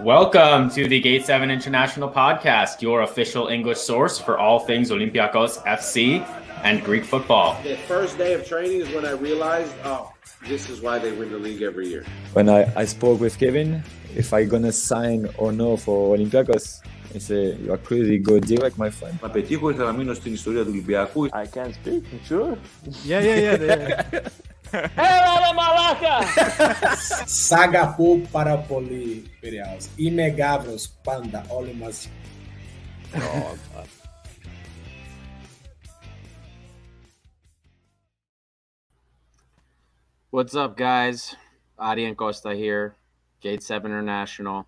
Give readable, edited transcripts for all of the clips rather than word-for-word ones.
Welcome to the Gate 7 International Podcast, your official English source for all things Olympiakos FC and Greek football. The first day of training is when I realized, this is why they win the league every year. When I spoke with Kevin, if I gonna sign or no for Olympiakos, he said, you are crazy, go direct, my friend. Να πετύχω, ήθελα να μείνω στην ιστορία του Ολυμπιακού. I can't speak, sure. Yeah. Έλα μαλάκα! Σ' αγαπώ πάρα πολύ, Πειραιάς. Είμαι Γάβρος πάντα, όλοι μαζί. What's up, guys? Adi and Costa here. Gate 7 International.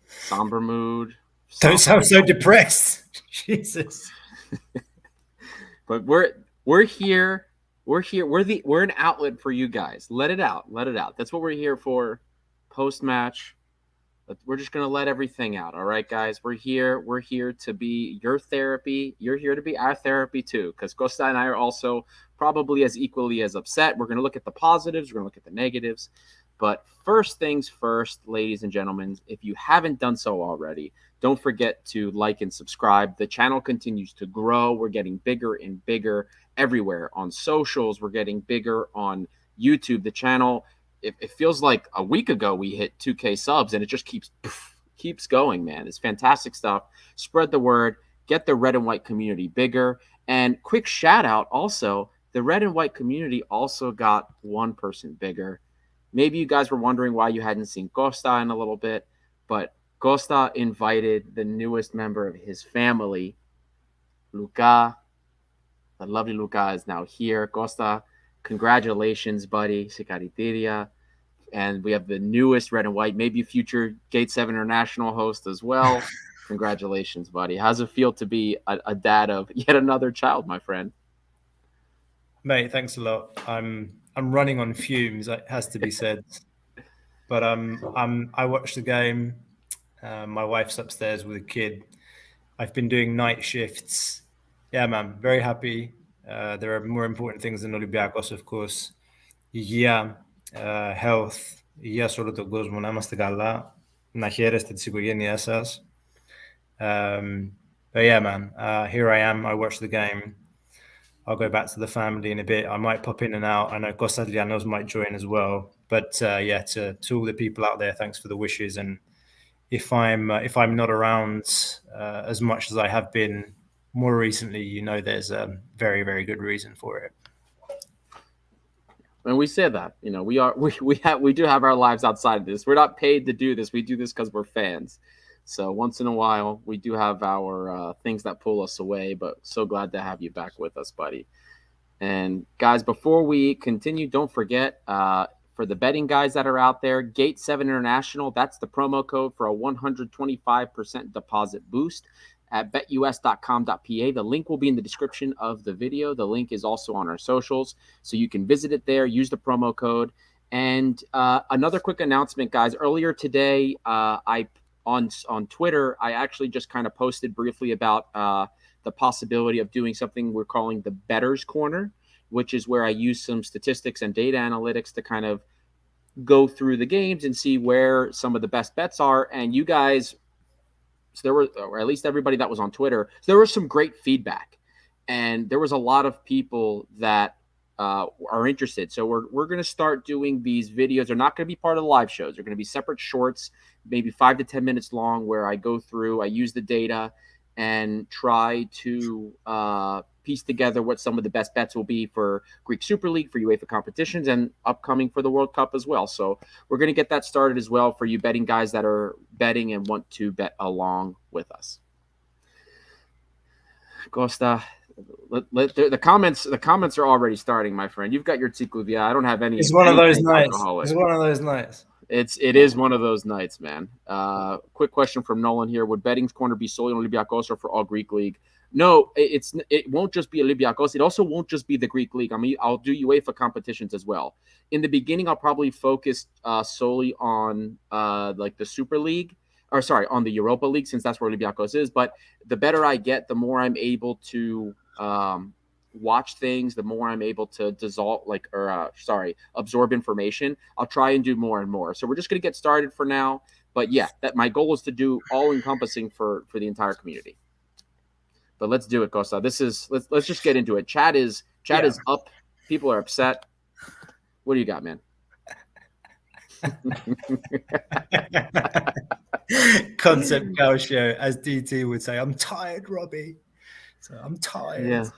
Somber mood. Don't sound so depressed. Jesus. But we're here. We're an outlet for you guys. Let it out. That's what we're here for. Post-match. We're just gonna let everything out. All right, guys. We're here to be your therapy. You're here to be our therapy too. Because Costa and I are also probably as equally as upset. We're gonna look at the positives, we're gonna look at the negatives. But first things first, ladies and gentlemen, if you haven't done so already, don't forget to like and subscribe. The channel continues to grow. We're getting bigger and bigger everywhere. On socials, we're getting bigger on YouTube. The channel, it feels like a week ago we hit 2K subs, and it just keeps going, man. It's fantastic stuff. Spread the word. Get the red and white community bigger. And quick shout out also, the red and white community also got one person bigger. Maybe you guys were wondering why you hadn't seen Costa in a little bit, but Costa invited the newest member of his family, Luca. The lovely Luca is now here. Costa, congratulations, buddy. Sikaritiria. And we have the newest red and white, maybe future Gate 7 International host as well. Congratulations, buddy. How's it feel to be a dad of yet another child, my friend? Mate, thanks a lot. I'm running on fumes, it has to be said. But I watched the game. My wife's upstairs with a kid. I've been doing night shifts. Yeah, man, very happy. There are more important things than Olympiakos, of course. Υγεία, health, υγεία σε όλο τον κόσμο, να είμαστε καλά, να χαίρεστε της οικογένειάς σας. But yeah, man, here I am. I watched the game. I'll go back to the family in a bit. I might pop in and out. I know Kostas Lianos might join as well. But to all the people out there, thanks for the wishes. And if I'm not around as much as I have been more recently, you know there's a very, very good reason for it. And we say that, we do have our lives outside of this. We're not paid to do this. We do this because we're fans. So once in a while, we do have our things that pull us away, but so glad to have you back with us, buddy. And guys, before we continue, don't forget, for the betting guys that are out there, Gate 7 International, that's the promo code for a 125% deposit boost at betus.com.pa. The link will be in the description of the video. The link is also on our socials, so you can visit it there, use the promo code. And another quick announcement, guys. Earlier today, on Twitter, I actually just kind of posted briefly about the possibility of doing something we're calling the Better's Corner, which is where I use some statistics and data analytics to kind of go through the games and see where some of the best bets are. And you guys, so there were, or at least everybody that was on Twitter, so there was some great feedback. And there was a lot of people that are interested. So we're going to start doing these videos. They're not going to be part of the live shows. They're going to be separate shorts, maybe 5 to 10 minutes long, where I go through, I use the data and try to piece together what some of the best bets will be for Greek Super League, for UEFA competitions, and upcoming for the World Cup as well. So we're going to get that started as well for you betting guys that are betting and want to bet along with us. Costa, the comments are already starting, my friend. You've got your tsikuvia. I don't have any. It's one of those nights. It's one of those nights. It is one of those nights, man. Quick question from Nolan here: would Betting's Corner be solely on Olympiakos or for all Greek league? No, it won't just be Olympiakos. It also won't just be the Greek league. I mean, I'll do UEFA competitions as well. In the beginning, I'll probably focus solely on like the Super League. On the Europa League, since that's where Olympiakos is. But the better I get, the more I'm able to watch things, the more I'm able to absorb information. I'll try and do more and more. So we're just going to get started for now. But yeah, that my goal is to do all encompassing for the entire community. But let's do it, Costa. Let's just get into it. Chat is up. People are upset. What do you got, man? Concept Calcio, as DT would say, I'm tired, Robbie. So I'm tired.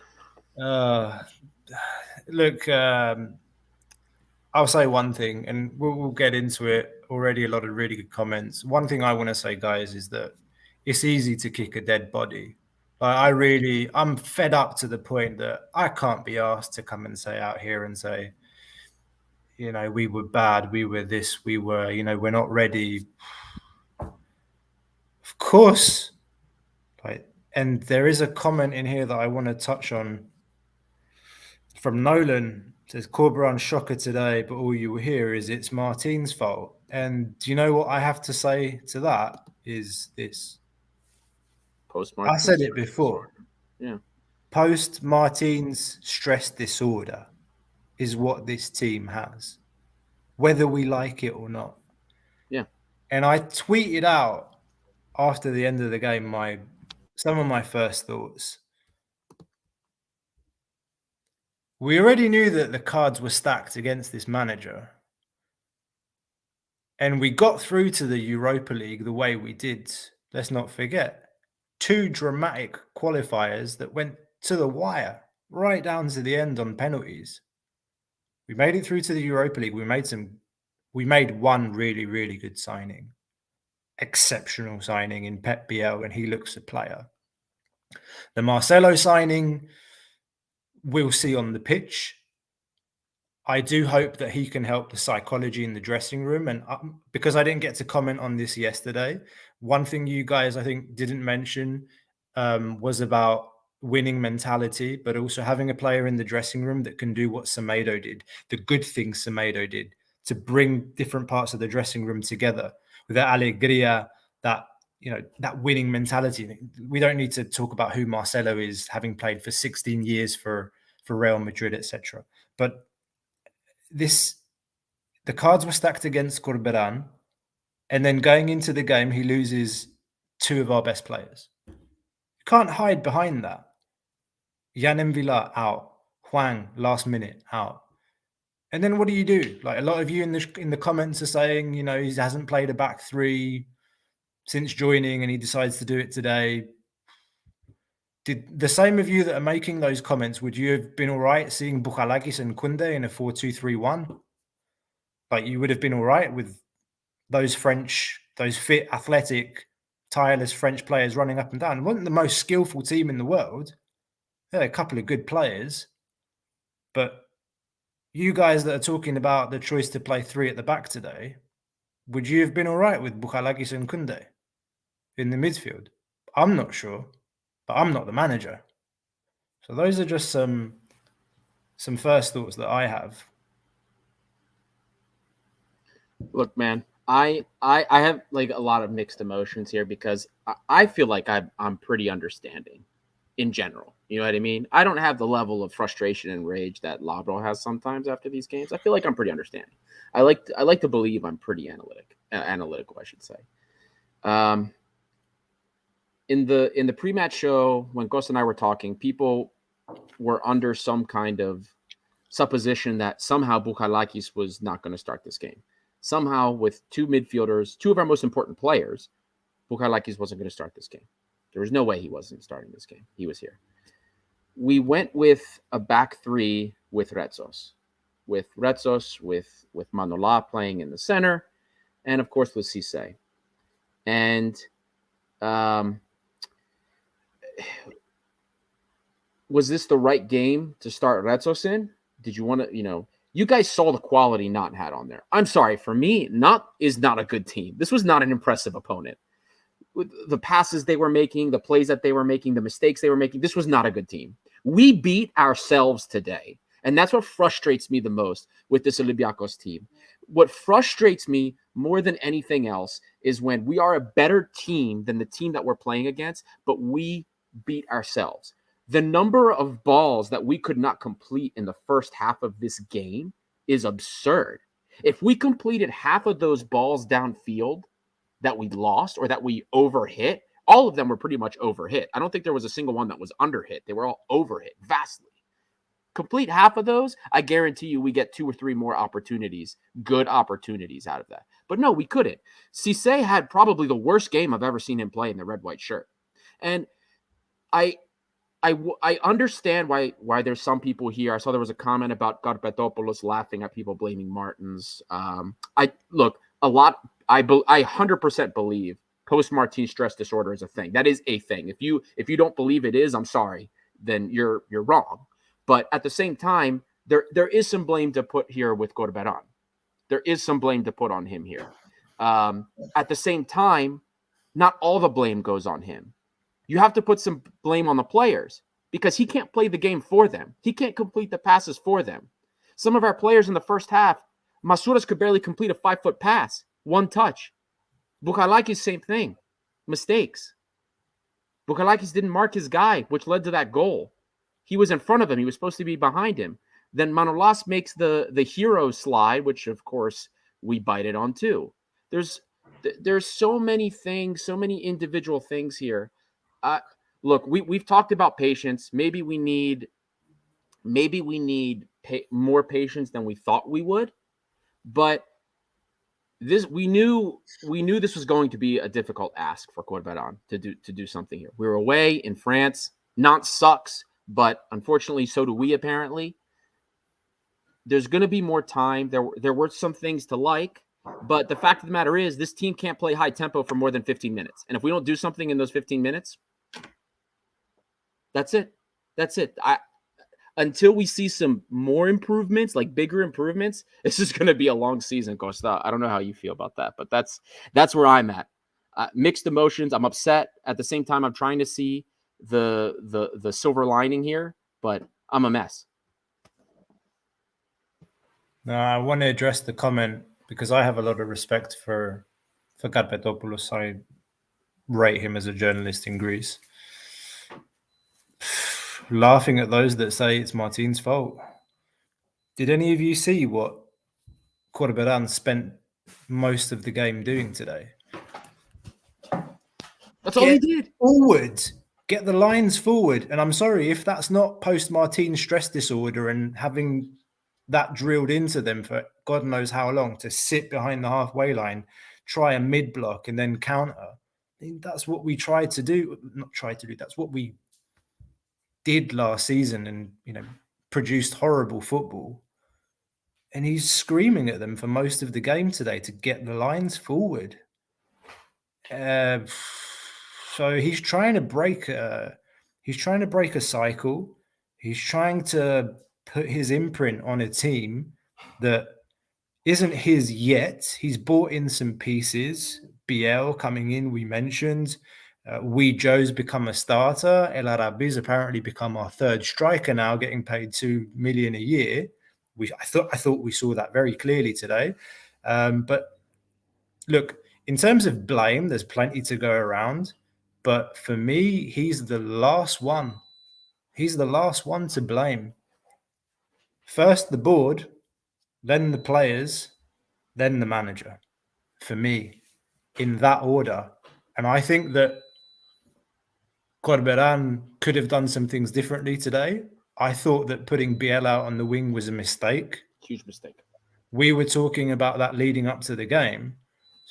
Yeah. Look, I'll say one thing, and we'll get into it. Already a lot of really good comments. One thing I want to say, guys, is that it's easy to kick a dead body. Like, I'm fed up to the point that I can't be asked to come and say out here and say, you know, we were bad, we were this, we were, you know, we're not ready. Of course. Like, and there is a comment in here that I want to touch on from Nolan. It says Corberan shocker today, but all you will hear is it's Martin's fault. And do you know what I have to say to that is this? I said it before. Yeah. Post Martin's stress disorder is what this team has, whether we like it or not. Yeah. And I tweeted out after the end of the game some of my first thoughts. We already knew that the cards were stacked against this manager. And we got through to the Europa League the way we did. Let's not forget. 2 dramatic qualifiers that went to the wire, right down to the end on penalties. We made it through to the Europa League. We made one really, really good signing. Exceptional signing in Pep Biel, and he looks a player. The Marcelo signing, we'll see on the pitch. I do hope that he can help the psychology in the dressing room. And because I didn't get to comment on this yesterday, one thing you guys, I think, didn't mention was about winning mentality, but also having a player in the dressing room that can do what Semedo did, the good things Semedo did, to bring different parts of the dressing room together with that alegria, that, you know, that winning mentality. We don't need to talk about who Marcelo is, having played for 16 years for Real Madrid, etc. But the cards were stacked against Corberan, and then going into the game, he loses 2 of our best players. You can't hide behind that. Yanem Villa out, Huang last minute out, and then what do you do? Like, a lot of you in the comments are saying, you know, he hasn't played a back 3 since joining, and he decides to do it today. Did the same of you that are making those comments, would you have been all right seeing Bouchalakis and Koundé in a 4-2-3-1? Like, you would have been all right with those fit, athletic, tireless French players running up and down. It wasn't the most skillful team in the world. They had a couple of good players. But you guys that are talking about the choice to play 3 at the back today, would you have been all right with Bouchalakis and Koundé in the midfield? I'm not sure. But I'm not the manager. So those are just some first thoughts that I have. Look, man, I have like a lot of mixed emotions here because I feel like I'm pretty understanding in general. You know what I mean? I don't have the level of frustration and rage that Labro has sometimes after these games. I feel like I'm pretty understanding. I like to believe I'm pretty analytical, I should say. In the pre-match show, when Costa and I were talking, people were under some kind of supposition that somehow Bouchalakis was not going to start this game. Somehow, with 2 midfielders, 2 of our most important players, Bouchalakis wasn't going to start this game. There was no way he wasn't starting this game. He was here. We went with a back 3 with Retsos, with Manola playing in the center, and of course with Cisse. And was this the right game to start Retsos in? Did you want to, you guys saw the quality Nantes had on there. I'm sorry, for me, Nantes is not a good team. This was not an impressive opponent. With the passes they were making, the plays that they were making, the mistakes they were making, this was not a good team. We beat ourselves today. And that's what frustrates me the most with this Olympiakos team. What frustrates me more than anything else is when we are a better team than the team that we're playing against, but we beat ourselves. The number of balls that we could not complete in the first half of this game is absurd. If we completed half of those balls downfield, that we lost or that we overhit, all of them were pretty much overhit. I don't think there was a single one that was underhit. They were all overhit vastly. Complete half of those, I guarantee you we get 2 or 3 more opportunities, good opportunities out of that. But no, we couldn't. Cisse had probably the worst game I've ever seen him play in the red-white shirt. And I understand why there's some people here. I saw there was a comment about Karpetopoulos laughing at people blaming Martins. I 100% believe post-Martin stress disorder is a thing. That is a thing. If you don't believe it is, I'm sorry, then you're wrong. But at the same time, there is some blame to put here with Corberan. There is some blame to put on him here. At the same time, not all the blame goes on him. You have to put some blame on the players because he can't play the game for them. He can't complete the passes for them. Some of our players in the first half, Masouras could barely complete a 5-foot pass, one touch. Bukhalakis, same thing. Mistakes. Bukhalakis didn't mark his guy, which led to that goal. He was in front of him. He was supposed to be behind him. Then Manolas makes the hero slide, which, of course, we bited on too. There's so many things, so many individual things here. Look, we've talked about patience. Maybe we need more patience than we thought we would. But we knew this was going to be a difficult ask for Corberan to do something here. We were away in France. Nantes sucks, but unfortunately, so do we apparently. There's going to be more time. There were some things to like, but the fact of the matter is this team can't play high tempo for more than 15 minutes. And if we don't do something in those 15 minutes, that's it. Until we see some more improvements, like bigger improvements, this is going to be a long season, Costa. I don't know how you feel about that, but that's where I'm at. Mixed emotions. I'm upset. At the same time, I'm trying to see the silver lining here, but I'm a mess. No, I want to address the comment because I have a lot of respect for Karpetopoulos. I rate him as a journalist in Greece. Laughing at those that say it's Martin's fault. Did any of you see what Corberan spent most of the game doing today? That's all he did. Forward. Get the lines forward. And I'm sorry if that's not post-Martin stress disorder and having that drilled into them for God knows how long to sit behind the halfway line, try a mid-block and then counter. I mean, that's what we tried to do. Not tried to do. That's what we did last season and, produced horrible football. And he's screaming at them for most of the game today to get the lines forward. So he's trying to break a cycle. He's trying to put his imprint on a team that isn't his yet. He's bought in some pieces. Biel coming in, we mentioned. Joe's become a starter. El Arabi's apparently become our third striker now, getting paid $2 million a year. I thought we saw that very clearly today. But look, in terms of blame, there's plenty to go around. But for me, he's the last one. He's the last one to blame. First the board, then the players, then the manager. For me, in that order. And I think that Corberan could have done some things differently today. I thought that putting Biel out on the wing was a mistake. Huge mistake. We were talking about that leading up to the game.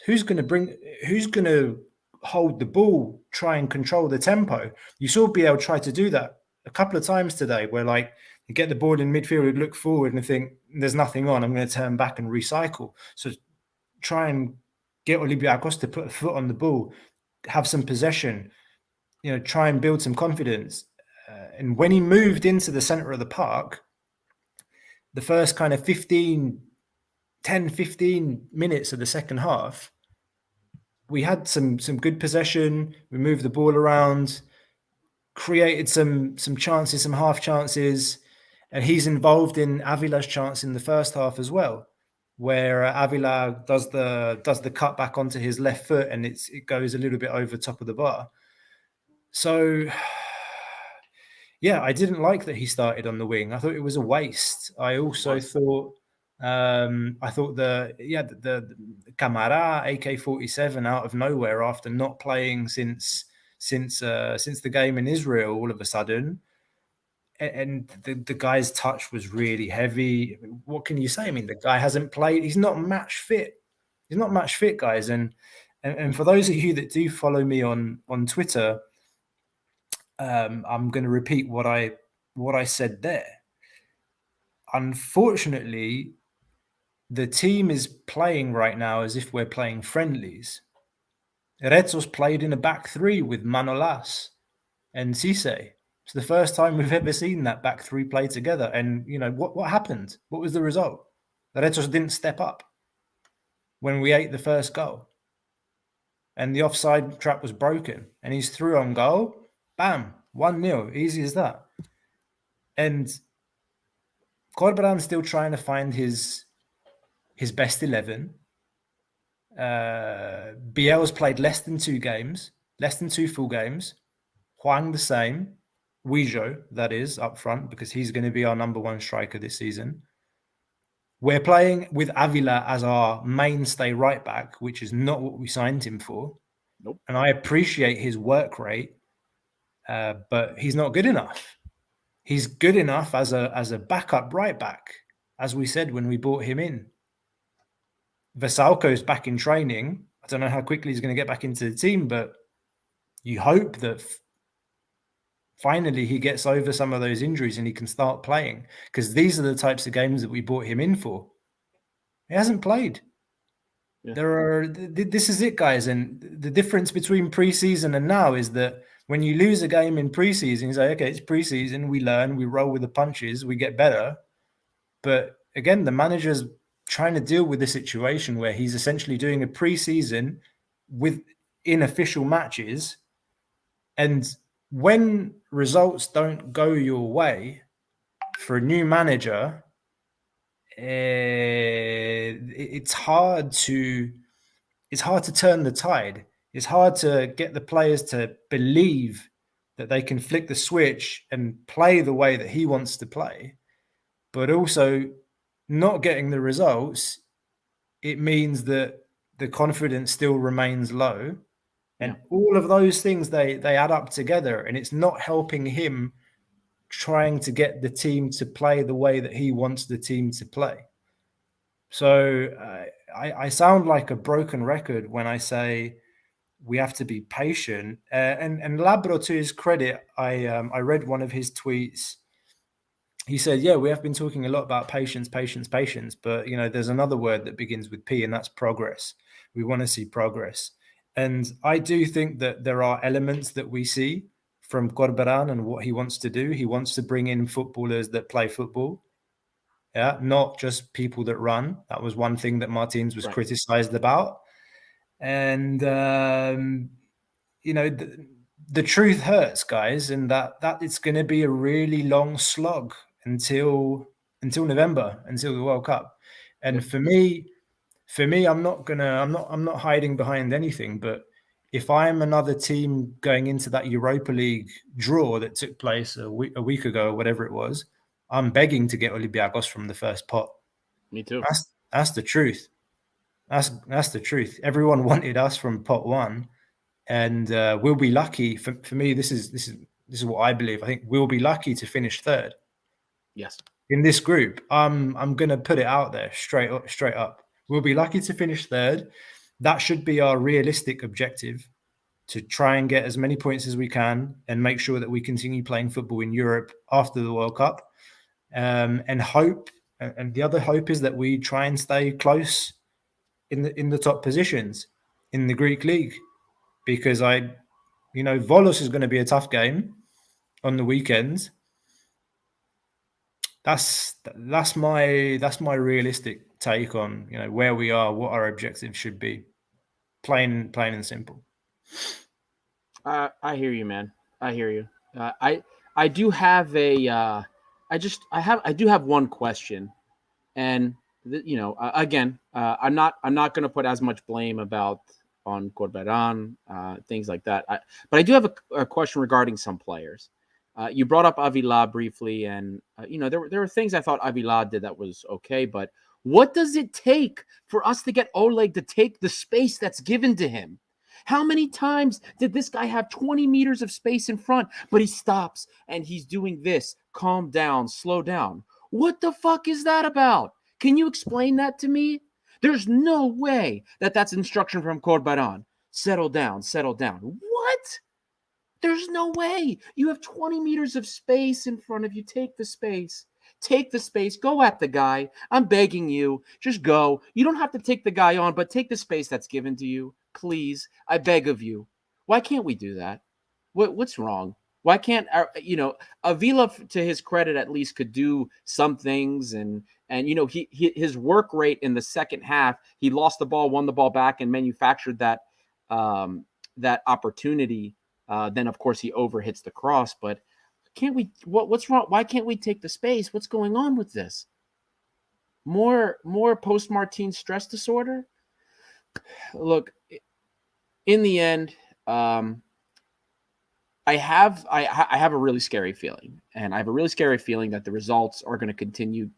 Who's going to hold the ball, try and control the tempo? You saw Biel try to do that a couple of times today where you get the ball in midfield, look forward and think there's nothing on. I'm going to turn back and recycle. So try and get Olympiakos to put a foot on the ball, have some possession, try and build some confidence. And when he moved into the center of the park, the first kind of 15 minutes of the second half, we had some good possession. We moved the ball around, created some chances, some half chances. And he's involved in Avila's chance in the first half as well, where Avila does the cut back onto his left foot and it goes a little bit over top of the bar. So, yeah, I didn't like that he started on the wing. I thought it was a waste. I also thought I thought the Camara AK-47 out of nowhere after not playing since the game in Israel all of a sudden, and the guy's touch was really heavy. What can you say? I mean, the guy hasn't played. He's not match fit. He's not match fit, guys. And for those of you that do follow me on Twitter, I'm going to repeat what I said there. Unfortunately, the team is playing right now as if we're playing friendlies. Retsos played in a back three with Manolas and Cisse. It's the first time we've ever seen that back three play together. And, you know, what happened? What was the result? Retsos didn't step up when we ate the first goal. And the offside trap was broken. And he's through on goal. Bam, 1-0. Easy as that. And Corberan's still trying to find his best 11. Biel's played less than 2 full games. Huang the same. Guijo, that is, up front, because he's going to be our number 1 striker this season. We're playing with Avila as our mainstay right back, which is not what we signed him for. Nope. And I appreciate his work rate, but he's not good enough. He's good enough as a backup right back, as we said when we brought him in. Vesalco's back in training. I don't know how quickly he's going to get back into the team, but you hope that finally he gets over some of those injuries and he can start playing, because these are the types of games that we brought him in for. He hasn't played. Yeah. This is it, guys. And the difference between preseason and now is that when you lose a game in preseason, you say, okay, it's preseason, we learn, we roll with the punches, we get better. But again, the manager's trying to deal with the situation where he's essentially doing a preseason with unofficial matches. And when results don't go your way for a new manager, it's hard to turn the tide. It's hard to get the players to believe that they can flick the switch and play the way that he wants to play. But also, not getting the results, it means that the confidence still remains low. And all of those things, they add up together, and it's not helping him trying to get the team to play the way that he wants the team to play. So I sound like a broken record when I say we have to be patient. And Labro, to his credit, I read one of his tweets. He said, yeah, we have been talking a lot about patience, but, you know, there's another word that begins with P, and that's progress. We want to see progress. And I do think that there are elements that we see from Corberan and what he wants to do. He wants to bring in footballers that play football, not just people that run. That was one thing that Martins was criticized about. And, you know, the truth hurts, guys, and that it's going to be a really long slog until November, until the World Cup. And for me, I'm not hiding behind anything. But if I'm another team going into that Europa League draw that took place a week ago, or whatever it was, I'm begging to get Olympiakos from the first pot. Me too. That's the truth. That's the truth. Everyone wanted us from pot 1, and we'll be lucky. For me, this is what I believe. I think we'll be lucky to finish 3rd. Yes. In this group, I'm going to put it out there straight up. We'll be lucky to finish 3rd. That should be our realistic objective, to try and get as many points as we can and make sure that we continue playing football in Europe after the World Cup. And hope, and the other hope is that we try and stay close in the top positions in the Greek league, because Volos is going to be a tough game on the weekends. That's my realistic take on, you know, where we are, what our objectives should be. Plain and simple. I hear you, man. I hear you. I do have I do have one question, and again, I'm not going to put as much blame on Corberan, things like that. But I do have a question regarding some players. You brought up Avila briefly, and there were things I thought Avila did that was okay, but What does it take for us to get Oleg to take the space that's given to him? How many times did this guy have 20 meters of space in front, but he stops and he's doing this? Calm down, slow down. What the fuck is that about? Can you explain that to me? There's no way that that's instruction from Corbaran. Settle down, settle down. What? There's no way. You have 20 meters of space in front of you. Take the space. Take the space. Go at the guy. I'm begging you. Just go. You don't have to take the guy on, but take the space that's given to you. Please. I beg of you. Why can't we do that? What's wrong? Why can't Avila, to his credit, at least could do some things, and his work rate in the second half, he lost the ball, won the ball back, and manufactured that opportunity. Then of course he overhits the cross, but can't we? What's wrong? Why can't we take the space? What's going on with this? More post-Martin stress disorder. Look, in the end, I have a really scary feeling, and I have a really scary feeling that the results are going to continue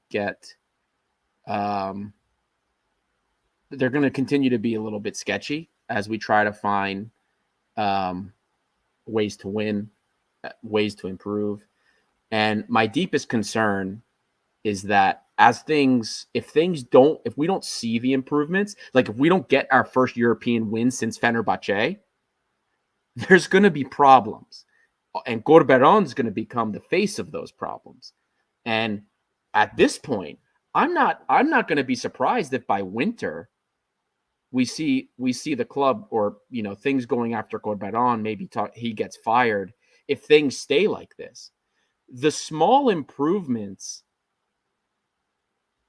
they're going to continue to be a little bit sketchy as we try to find ways to win, ways to improve. And my deepest concern is that if we don't see the improvements, like if we don't get our first European win since Fenerbahce, there's going to be problems. And Corberan's going to become the face of those problems. And at this point, I'm not going to be surprised if by winter we see the club, or things going after Corberan, maybe he gets fired if things stay like this. The small improvements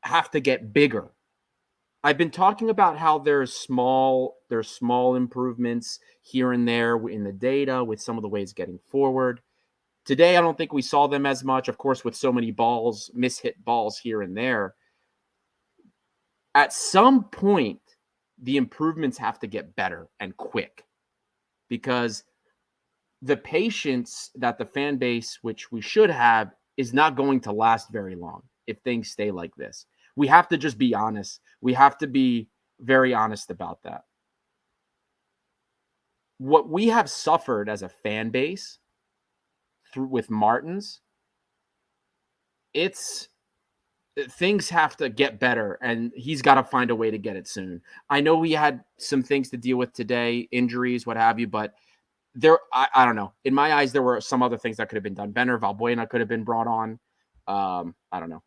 have to get bigger. I've been talking about how there's small improvements here and there in the data with some of the ways getting forward. Today, I don't think we saw them as much, of course, with so many mishit balls here and there. At some point, the improvements have to get better and quick, because the patience that the fan base, which we should have, is not going to last very long if things stay like this. We have to just be honest. We have to be very honest about that. What we have suffered as a fan base with Martins, things have to get better, and he's got to find a way to get it soon. I know we had some things to deal with today, injuries, what have you, but I don't know. In my eyes, there were some other things that could have been done better. Valbuena could have been brought on. I don't know.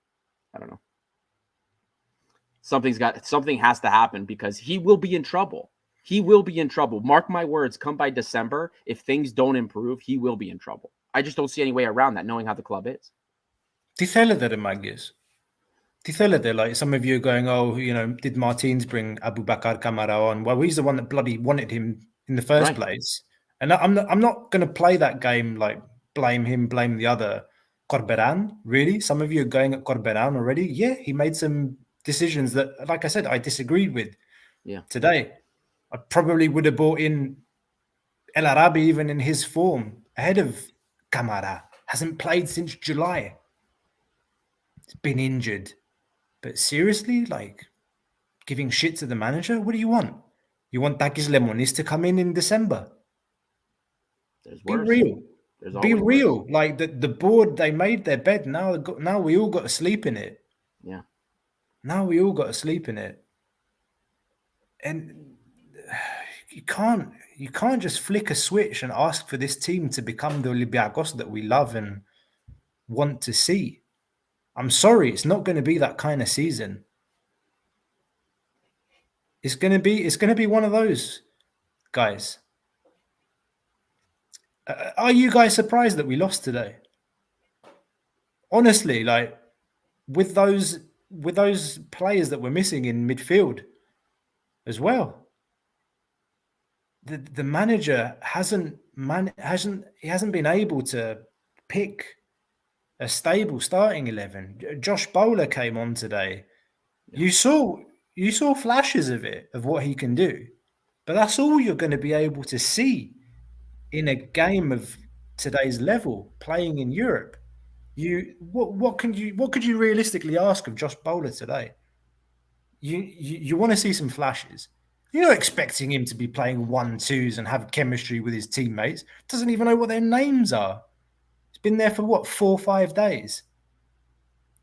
Something has to happen, because he will be in trouble. He will be in trouble. Mark my words, come by December, if things don't improve, he will be in trouble. I just don't see any way around that, knowing how the club is. Τι θέλετε, ρε μάγκες? Τι θέλετε? Like, some of you are going, did Martins bring Abu Bakar Kamara on? Well, he's the one that bloody wanted him in the first place. And I'm not going to play that game like blame him, blame the other. Corberan, really? Some of you are going at Corberan already? Yeah, he made some decisions that, like I said, I disagreed with today. I probably would have brought in El Arabi even in his form ahead of Kamara. Hasn't played since July. He's been injured. But seriously, like, giving shit to the manager? What do you want? You want Takis Lemonis to come in December? Be real. Be real. Worse. Like, the board, they made their bed. Now we all got to sleep in it. Yeah. Now we all got to sleep in it. And you can't just flick a switch and ask for this team to become the Olympiakos that we love and want to see. I'm sorry, it's not going to be that kind of season. It's going to be one of those, guys. Are you guys surprised that we lost today? Honestly, like, with those players that we're missing in midfield as well. The manager hasn't been able to pick a stable starting 11. Josh Bowler came on today. You saw flashes of it, of what he can do, but that's all you're going to be able to see in a game of today's level, playing in Europe. What could you realistically ask of Josh Bowler today? you want to see some flashes. You're not expecting him to be playing 1-2s and have chemistry with his teammates. Doesn't even know what their names are. He's been there for what, 4 or 5 days.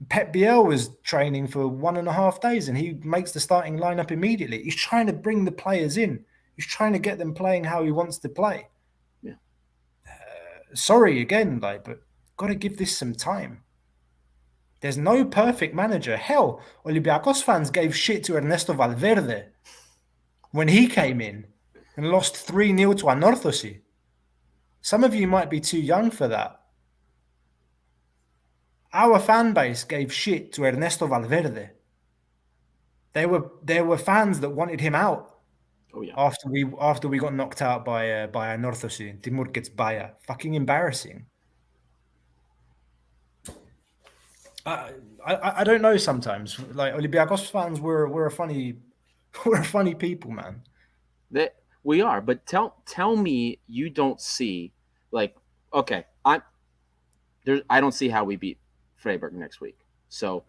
Pep Biel was training for 1.5 days and he makes the starting lineup immediately. He's trying to bring the players in. He's trying to get them playing how he wants to play. Yeah. Sorry again, but got to give this some time. There's no perfect manager. Hell, Olympiakos fans gave shit to Ernesto Valverde when he came in and lost 3-0 to Anorthosi. Some of you might be too young for that. Our fan base gave shit to Ernesto Valverde. There were fans that wanted him out. Oh yeah. After we got knocked out by Anorthosi. Timur gets Baya. Fucking embarrassing. I don't know sometimes. Like Olympiakos fans we're a funny people, man. That we are, but tell me you don't see okay, I don't see how we beat Freiburg next week. So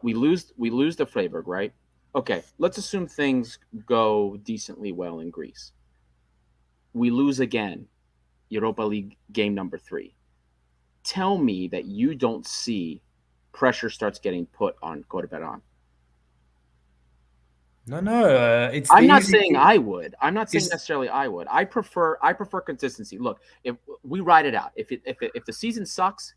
we lose to Freiburg, right? Okay, let's assume things go decently well in Greece. We lose again, Europa League game number 3. Tell me that you don't see pressure starts getting put on Corberan. No. I'm not saying I would. I'm not saying necessarily I would. I prefer consistency. Look, if we ride it out, if the season sucks,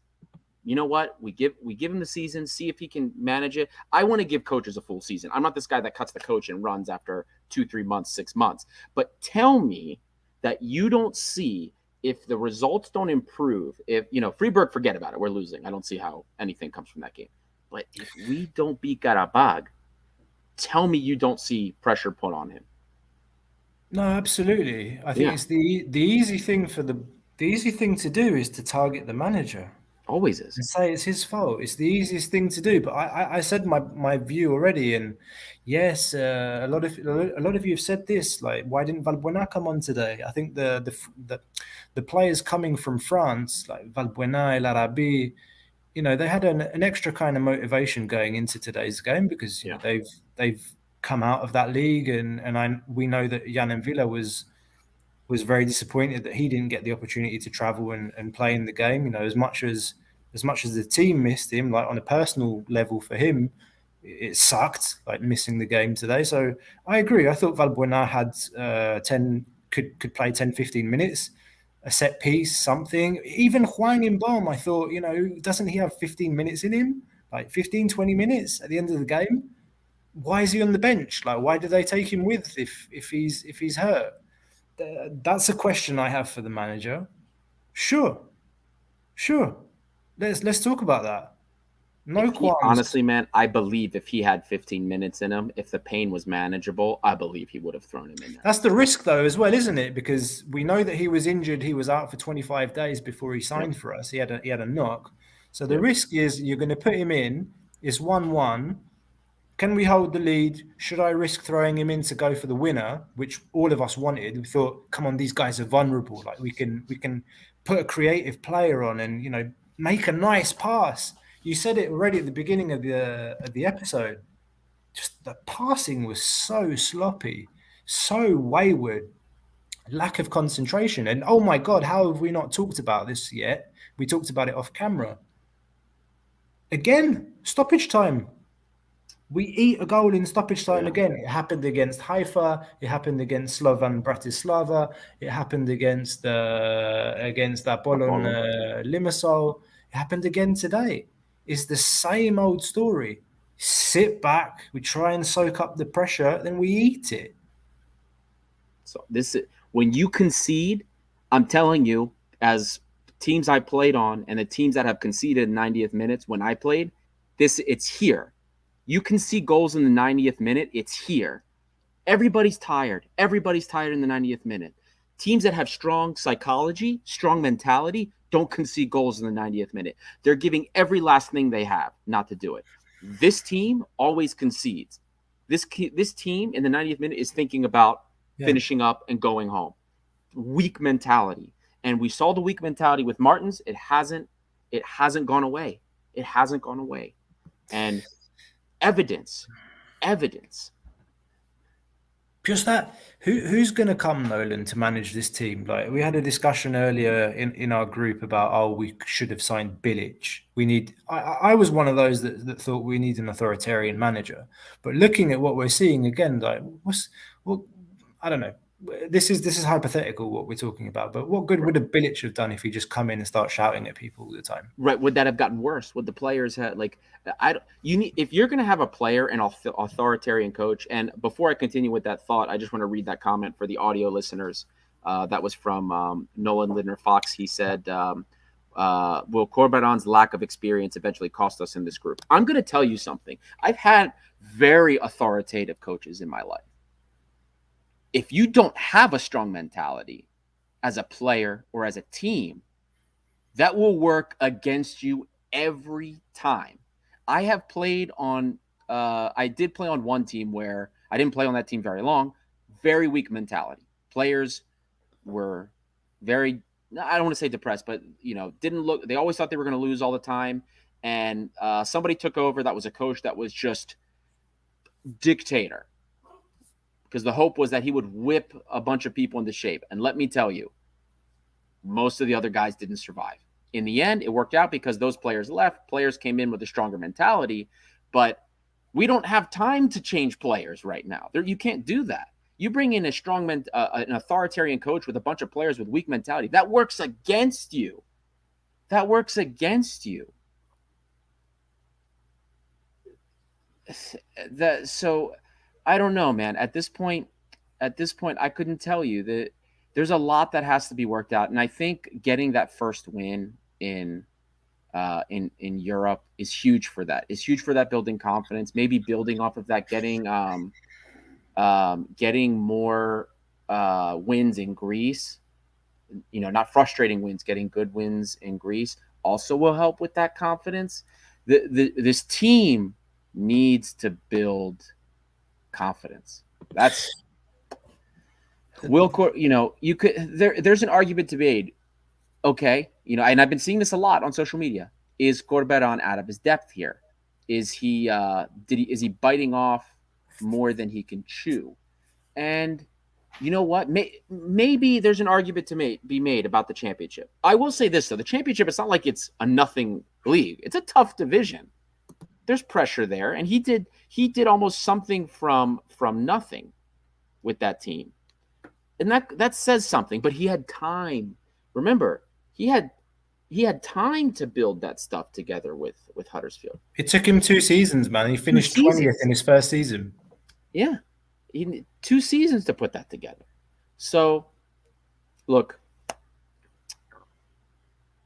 you know what? We give him the season, see if he can manage it. I want to give coaches a full season. I'm not this guy that cuts the coach and runs after 2-3 months, 6 months. But tell me that you don't see, if the results don't improve, if Freiburg, forget about it. We're losing. I don't see how anything comes from that game. But if we don't beat Karabag, tell me you don't see pressure put on him. No, absolutely. I think it's the easy thing to do is to target the manager. Always is. And say it's his fault. It's the easiest thing to do. But I said my view already, and yes, a lot of you have said this. Like, why didn't Valbuena come on today? I think the players coming from France, like Valbuena, El Arabi, they had an extra kind of motivation going into today's game because they've come out of that league, and we know that Jan Villa was very disappointed that he didn't get the opportunity to travel and play in the game. As much as the team missed him, like on a personal level for him, it sucked, like missing the game today. So I agree. I thought Valbuena had could play 10-15 minutes, a set piece, something. Even Juan Imbaum, I thought, doesn't he have 15 minutes in him? Like 15-20 minutes at the end of the game? Why is he on the bench? Like, why do they take him with if he's hurt? That's a question I have for the manager. Sure. Let's talk about that. No qualms. Honestly, man, I believe if he had 15 minutes in him, if the pain was manageable, I believe he would have thrown him in there. That's the risk, though, as well, isn't it? Because we know that he was injured. He was out for 25 days before he signed for us. He had a knock. So the risk is you're going to put him in. It's 1-1. Can we hold the lead? Should I risk throwing him in to go for the winner, which all of us wanted? We thought, come on, these guys are vulnerable. Like we can put a creative player on and make a nice pass. You said it already at the beginning of the episode. Just the passing was so sloppy, so wayward, lack of concentration. And oh my God, how have we not talked about this yet? We talked about it off camera. Again, stoppage time. We eat a goal in stoppage time again. It happened against Haifa. It happened against Slovan Bratislava. It happened against Apollon Limassol. It happened again today. It's the same old story. Sit back. We try and soak up the pressure, then we eat it. So when you concede, I'm telling you, as teams I played on and the teams that have conceded in 90th minutes when I played, it's here. You can see goals in the 90th minute. It's here. Everybody's tired. Everybody's tired in the 90th minute. Teams that have strong psychology, strong mentality, don't concede goals in the 90th minute. They're giving every last thing they have not to do it. This team always concedes. This team in the 90th minute is thinking about finishing up and going home. Weak mentality. And we saw the weak mentality with Martins. It hasn't gone away. It hasn't gone away. And evidence evidence. Just that, who's going to come, Nolan, to manage this team? Like, we had a discussion earlier in our group about, we should have signed Bilic. I was one of those that thought we need an authoritarian manager. But looking at what we're seeing again, like, I don't know. This is hypothetical what we're talking about. But what good would a Bilic have done if he just come in and start shouting at people all the time? Right? Would that have gotten worse? Would the players have if you're going to have a player and authoritarian coach? And before I continue with that thought, I just want to read that comment for the audio listeners. That was from Nolan Lindner Fox. He said, "Will Corberan's lack of experience eventually cost us in this group?" I'm going to tell you something. I've had very authoritative coaches in my life. If you don't have a strong mentality as a player or as a team, that will work against you every time. I have played on, I did play on one team where I didn't play on that team very long, very weak mentality. Players were very, I don't want to say depressed, but, they always thought they were going to lose all the time. And somebody took over that was a coach that was just dictator. Because the hope was that he would whip a bunch of people into shape. And let me tell you, most of the other guys didn't survive. In the end, it worked out because those players left. Players came in with a stronger mentality. But we don't have time to change players right now. You can't do that. You bring in a strong, an authoritarian coach with a bunch of players with weak mentality. That works against you. That works against you. So I don't know, man. At this point, I couldn't tell you that there's a lot that has to be worked out. And I think getting that first win in Europe is huge for that. It's huge for that building confidence, maybe building off of that, getting more wins in Greece, not frustrating wins, getting good wins in Greece also will help with that confidence. This team needs to build confidence. That's you could there's an argument to be made. Okay, and I've been seeing this a lot on social media. Is Corberan out of his depth here? Is he is he biting off more than he can chew? And you know what? Maybe there's an argument to be made about the championship. I will say this though: the championship, it's not like it's a nothing league. It's a tough division. There's pressure there, and he did almost something from nothing with that team, and that says something. But he had time. Remember, he had time to build that stuff together with Huddersfield. It took him 2 seasons, man. He finished 20th in his first season. Yeah, 2 seasons to put that together. So, look,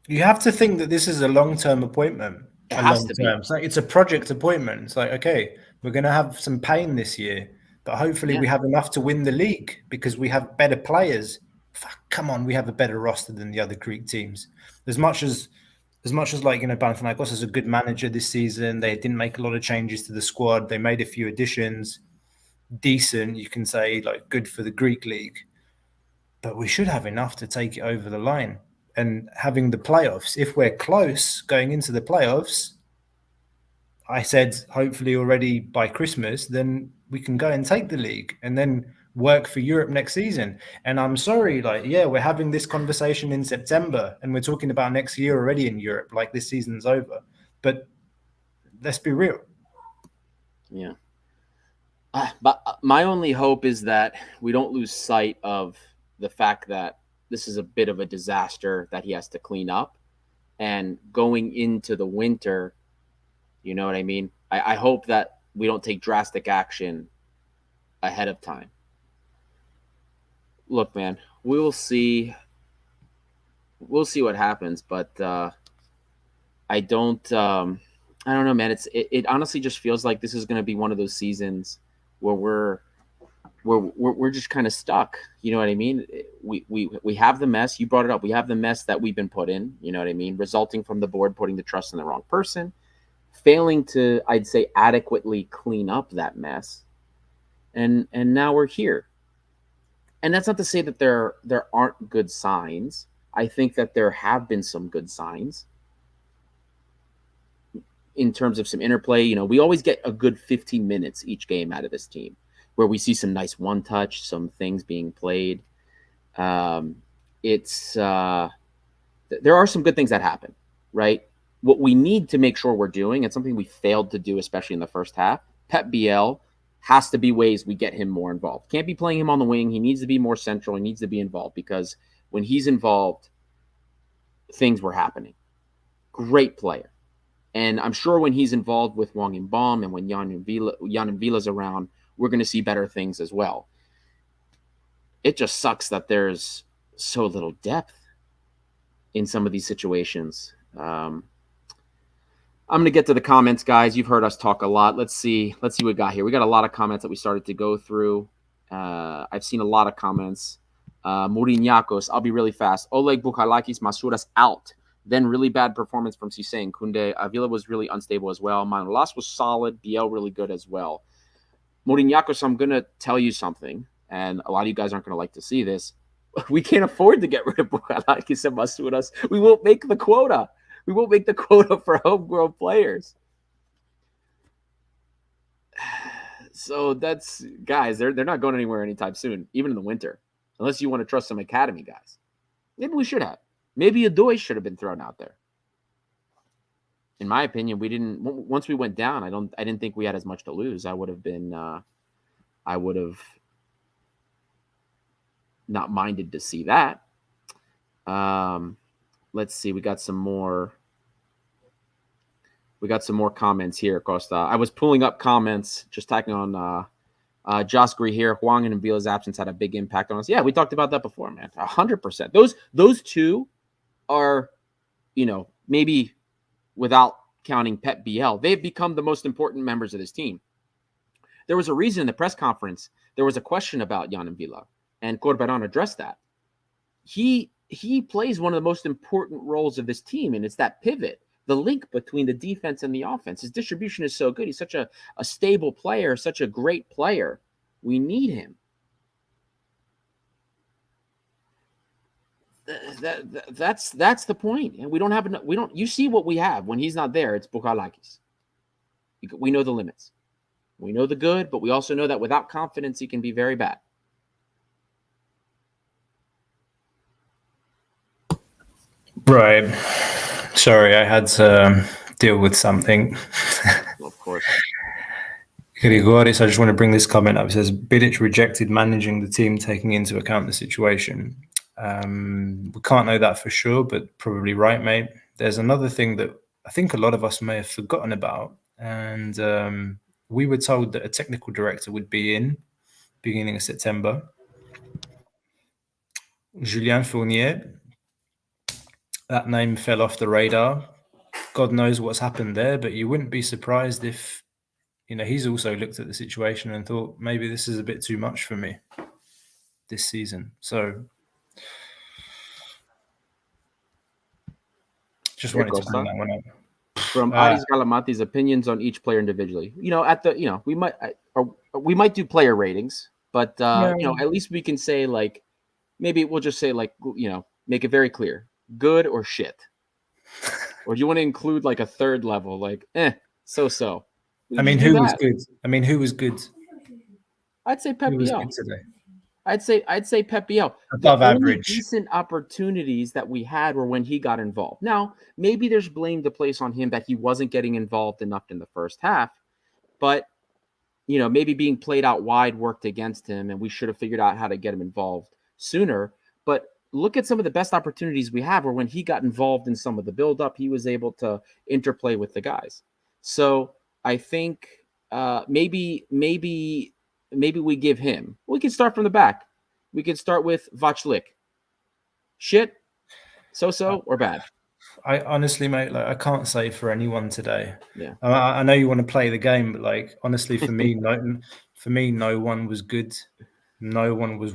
you have to think that this is a long-term appointment. It has to be. It's a project appointment. It's like, okay, we're going to have some pain this year, but hopefully we have enough to win the league because we have better players. Come on, we have a better roster than the other Greek teams. As much as like, Panathinaikos is a good manager this season. They didn't make a lot of changes to the squad. They made a few additions. Decent, you can say, like, good for the Greek league. But we should have enough to take it over the line. And having the playoffs, if we're close going into the playoffs, I said hopefully already by Christmas, then we can go and take the league and then work for Europe next season. And I'm sorry, we're having this conversation in September and we're talking about next year already in Europe, like this season's over. But let's be real. Yeah. But my only hope is that we don't lose sight of the fact that this is a bit of a disaster that he has to clean up. And going into the winter, you know what I mean? I hope that we don't take drastic action ahead of time. Look, man, we'll see. We'll see what happens, but I don't know, man. It honestly just feels like this is going to be one of those seasons where we're just kind of stuck. You know what I mean? We have the mess. You brought it up. We have the mess that we've been put in. You know what I mean? Resulting from the board putting the trust in the wrong person, failing to, I'd say, adequately clean up that mess, and now we're here. And that's not to say that there aren't good signs. I think that there have been some good signs. in terms of some interplay. We always get a good 15 minutes each game out of this team where we see some nice one touch, some things being played. There are some good things that happen, right? What we need to make sure we're doing, and something we failed to do, especially in the first half, Pep Biel has to be ways we get him more involved. Can't be playing him on the wing. He needs to be more central. He needs to be involved, because when he's involved, things were happening. Great player. And I'm sure when he's involved with Wang Inbom and when Jan Vila's around, we're going to see better things as well. It just sucks that there's so little depth in some of these situations. I'm going to get to the comments, guys. You've heard us talk a lot. Let's see what we got here. We got a lot of comments that we started to go through. I've seen a lot of comments. Mourinho's, I'll be really fast. Oleg Bukhalakis, Masuras out. Then really bad performance from Cisse and Koundé. Avila was really unstable as well. Manolas was solid. Biel really good as well. Mourinho's, I'm going to tell you something, and a lot of you guys aren't going to like to see this. We can't afford to get rid of Bukhalakis and Masuras. We won't make the quota. We won't make the quota for homegrown players. So that's, guys, they're not going anywhere anytime soon, even in the winter, unless you want to trust some academy guys. Maybe we should have. Maybe Adoy should have been thrown out there. In my opinion, we didn't. Once we went down, I didn't think we had as much to lose. I would have not minded to see that. Let's see. We got some more comments here, Costa. I was pulling up comments, just tacking on Josh Gree here. Huang and Vila's absence had a big impact on us. Yeah, we talked about that before, man. 100%. Those two are, maybe without counting Pep Biel, they've become the most important members of this team. There was a reason in the press conference, there was a question about Jan Vila, and Corberán addressed that. He plays one of the most important roles of this team, and it's that pivot, the link between the defense and the offense. His distribution is so good. He's such a stable player, such a great player. We need him. That's the point. And we don't. You see what we have when he's not there. It's Bukhalakis. We know the limits. We know the good, but we also know that without confidence, he can be very bad. Right. Sorry, I had to deal with something. Of course. Grigoris, I just want to bring this comment up. It says, Bilic rejected managing the team taking into account the situation. We can't know that for sure, but probably right, mate. There's another thing that I think a lot of us may have forgotten about. And we were told that a technical director would be in beginning of September. Julien Fournier. That name fell off the radar. God knows what's happened there, but you wouldn't be surprised if, he's also looked at the situation and thought, maybe this is a bit too much for me this season. So just wanted to bring that one up. From Aris Galamati's opinions on each player individually. We might do player ratings, but at least we can say, like, maybe we'll just say, like, make it very clear. Good or shit? Or do you want to include like a third level, like so? I mean, who was good? I'd say Pep Biel. Today? I'd say Pep Biel. Above average. Decent opportunities that we had were when he got involved. Now, maybe there's blame to place on him that he wasn't getting involved enough in the first half, but maybe being played out wide worked against him, and we should have figured out how to get him involved sooner. But look at some of the best opportunities we have where when he got involved in some of the buildup, he was able to interplay with the guys. So I think maybe we give him. We can start from the back. We can start with Vaclik. Shit, so or bad. I honestly, mate, I can't say for anyone today. Yeah, I know you want to play the game, but honestly, for me, no one was good. No one was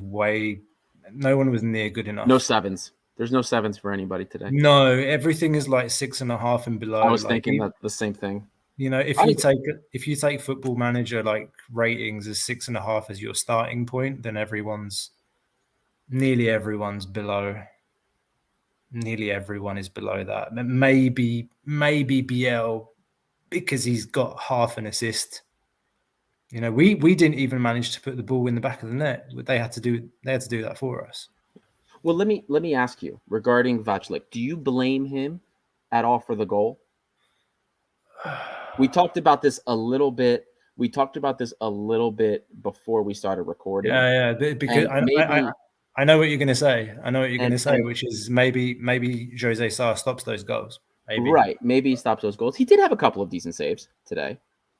near good enough. No sevens. There's no sevens for anybody today. No, everything is like 6.5 and below. I was thinking that the same thing. If you take Football Manager ratings as 6.5 as your starting point, then nearly everyone's below. Nearly everyone is below that. Maybe BL because he's got half an assist. You know, we didn't even manage to put the ball in the back of the net. They had to do that for us. Well, let me ask you regarding Vaclik. Do you blame him at all for the goal? We talked about this a little bit. Before we started recording. Yeah, because I know what you're going to say. I know what you're going to say, which is maybe Jose Sa stops those goals. Maybe. Right. Maybe he stops those goals. He did have a couple of decent saves today.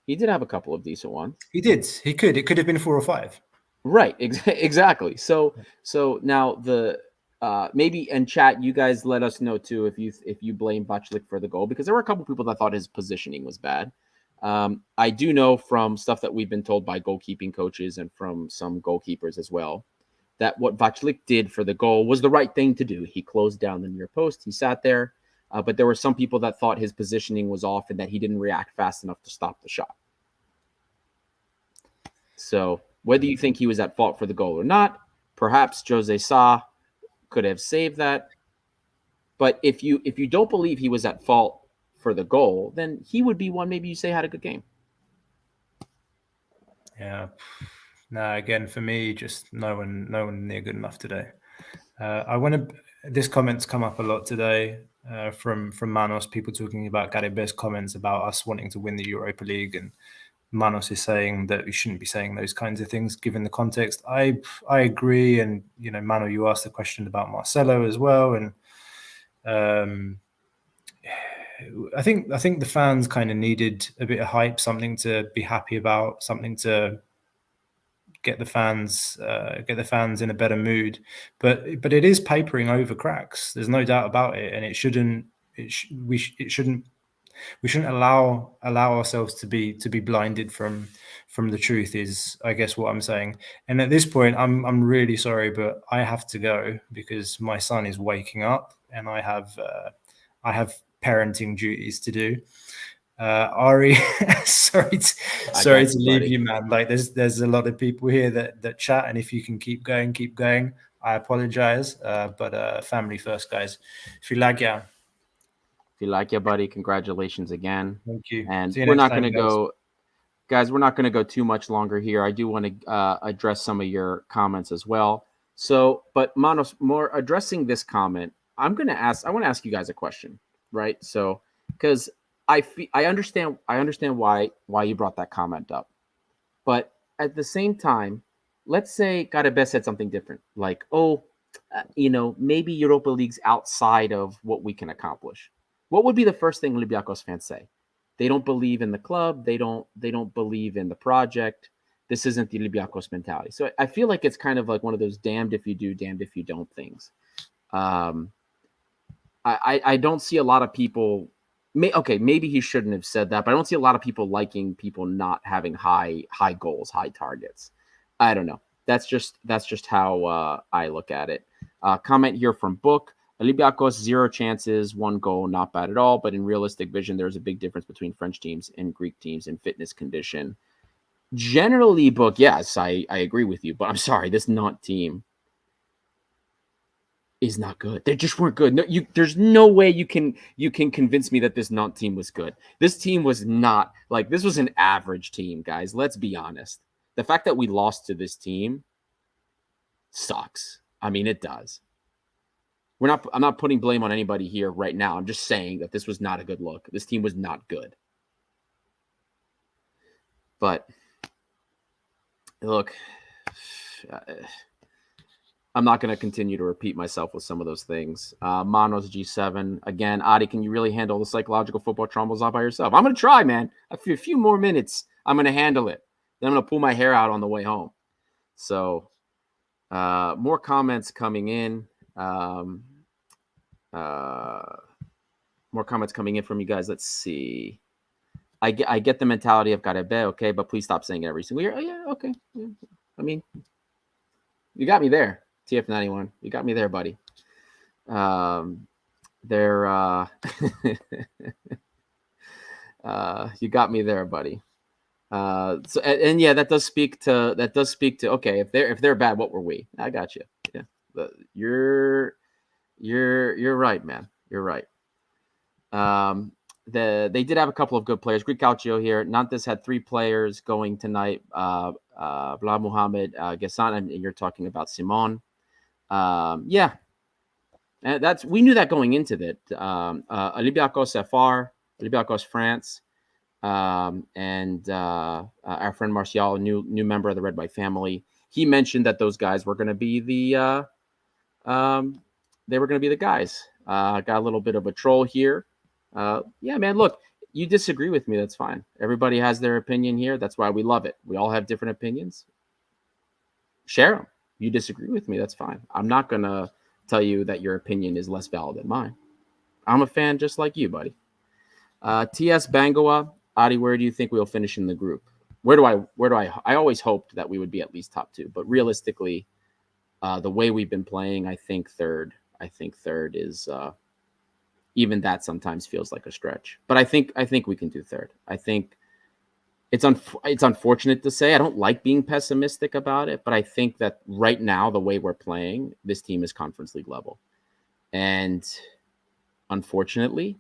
He did have a couple of decent ones. He did. He could. It could have been 4 or 5. Right. Exactly. So now the maybe in chat, you guys let us know too if you blame Vaclik for the goal, because there were a couple of people that thought his positioning was bad. I do know from stuff that we've been told by goalkeeping coaches and from some goalkeepers as well, that what Vaclik did for the goal was the right thing to do. He closed down the near post. He sat there. But there were some people that thought his positioning was off and that he didn't react fast enough to stop the shot. So whether you think he was at fault for the goal or not, perhaps Jose Sa could have saved that. But if you don't believe he was at fault for the goal, then he would be one maybe you say had a good game. Yeah. No, again, for me, just no one near good enough today. This comment's come up a lot today from Manos, people talking about Garib's comments about us wanting to win the Europa League, and Manos is saying that we shouldn't be saying those kinds of things given the context. I agree, and you know, Mano, you asked the question about Marcelo as well, and I think the fans kind of needed a bit of hype, something to be happy about, something to get the fans in a better mood. But it is papering over cracks. There's no doubt about it, and we shouldn't allow ourselves to be blinded from the truth, is I guess what I'm saying. And at this point, I'm really sorry, but I have to go because my son is waking up and I have parenting duties to do. Ari, sorry to leave you, man. Like there's a lot of people here that chat, and if you can keep going. I apologize, but family first, guys. Filagia, buddy, congratulations again. Thank you. And we're not going to go, guys. We're not going to go too much longer here. I do want to address some of your comments as well. So, but Manos, more addressing this comment, I want to ask you guys a question, right? So, because I understand why you brought that comment up, but at the same time, let's say Garibay said something different, like, maybe Europa League's outside of what we can accomplish. What would be the first thing Olympiakos fans say? They don't believe in the club. They don't believe in the project. This isn't the Olympiakos mentality. So I feel like it's kind of like one of those damned if you do, damned if you don't things. I don't see a lot of people. Maybe he shouldn't have said that, but I don't see a lot of people liking people not having high goals, high targets. I don't know. That's just how I look at it. Comment here from Book. Olympiakos, 0 chances, 1 goal, not bad at all. But in realistic vision, there's a big difference between French teams and Greek teams in fitness condition. Generally, Book, yes, I agree with you. But I'm sorry, this Nantes team is not good. They just weren't good. No, there's no way you can convince me that this Nantes team was good. This team was not like, this was an average team, guys. Let's be honest. The fact that we lost to this team sucks. I mean, it does. I'm not putting blame on anybody here right now. I'm just saying that this was not a good look. This team was not good. But look, I'm not going to continue to repeat myself with some of those things. Manos G7. Again, Adi, can you really handle the psychological football traumas all by yourself? I'm going to try, man. A few more minutes, I'm going to handle it. Then I'm going to pull my hair out on the way home. So more comments coming in. More comments coming in from you guys. Let's see. I get the mentality of Garibay, okay, but please stop saying it every single year. Oh, yeah, okay. Yeah. I mean, you got me there. TF91, you got me there, buddy. You got me there, buddy. So and yeah, that does speak to okay, if they're bad, what were we? I got you. Yeah, you're right, man. You're right. they did have a couple of good players. Greek Calcio here. Nantes had 3 players going tonight. Blah Muhammad, Gassan, and you're talking about Simon. Yeah. And we knew that going into that. Olympiakos FR, Olympiakos France, and our friend Martial, a new member of the Red White family. He mentioned that those guys were going to be the guys. Got a little bit of a troll here. Yeah, man, look, you disagree with me. That's fine. Everybody has their opinion here. That's why we love it. We all have different opinions. Share them. You disagree with me. That's fine. I'm not going to tell you that your opinion is less valid than mine. I'm a fan just like you, buddy. TS Bangoa, Adi, where do you think we'll finish in the group? I always hoped that we would be at least top 2, but realistically, the way we've been playing, I think third is, even that sometimes feels like a stretch, but I think we can do third. I think it's unfortunate to say. I don't like being pessimistic about it, but I think that right now, the way we're playing, this team is Conference League level. And unfortunately,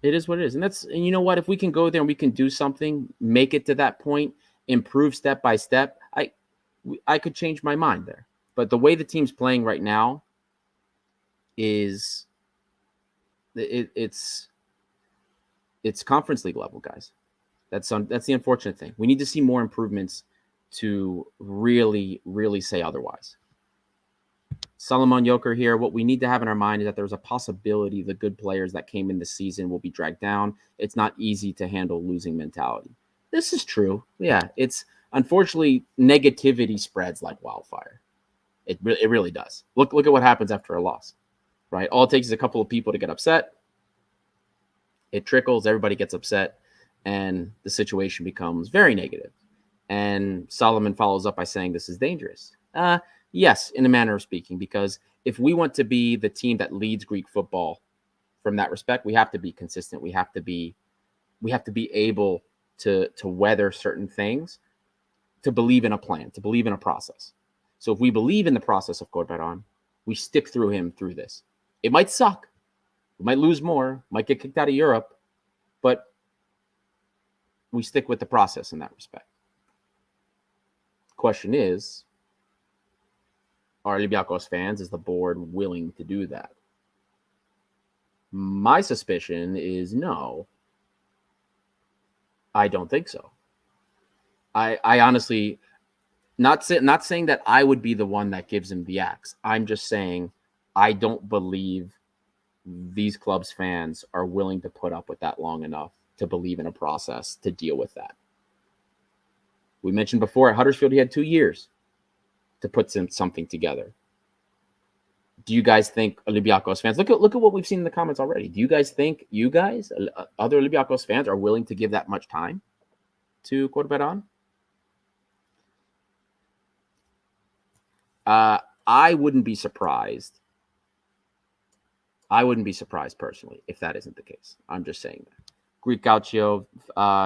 it is what it is. And you know what? If we can go there and we can do something, make it to that point, improve step by step, I could change my mind there. But the way the team's playing right now is it's Conference League level, guys. That's the unfortunate thing. We need to see more improvements to really, really say otherwise. Solomon Joker here. What we need to have in our mind is that there's a possibility the good players that came in this season will be dragged down. It's not easy to handle losing mentality. This is true. Yeah, it's unfortunately negativity spreads like wildfire. It really does. Look at what happens after a loss, right? All it takes is a couple of people to get upset. It trickles, everybody gets upset, and the situation becomes very negative. And Solomon follows up by saying this is dangerous. Yes, in a manner of speaking, because if we want to be the team that leads Greek football from that respect, we have to be consistent. We have to be able to weather certain things, to believe in a plan, to believe in a process. So if we believe in the process of Corberan, we stick through him through this. It might suck. We might lose more, might get kicked out of Europe, but we stick with the process in that respect. Question is, are Olympiakos fans, is the board willing to do that? My suspicion is no. I don't think so. I honestly, not saying that I would be the one that gives him the axe. I'm just saying I don't believe these clubs' fans are willing to put up with that long enough to believe in a process to deal with that. We mentioned before at Huddersfield, he had 2 years to put something together. Do you guys think Olympiakos fans, look at what we've seen in the comments already. Do you guys think other Olympiakos fans are willing to give that much time to Corberan? I wouldn't be surprised. I wouldn't be surprised personally if that isn't the case. I'm just saying that. Greek Calcio,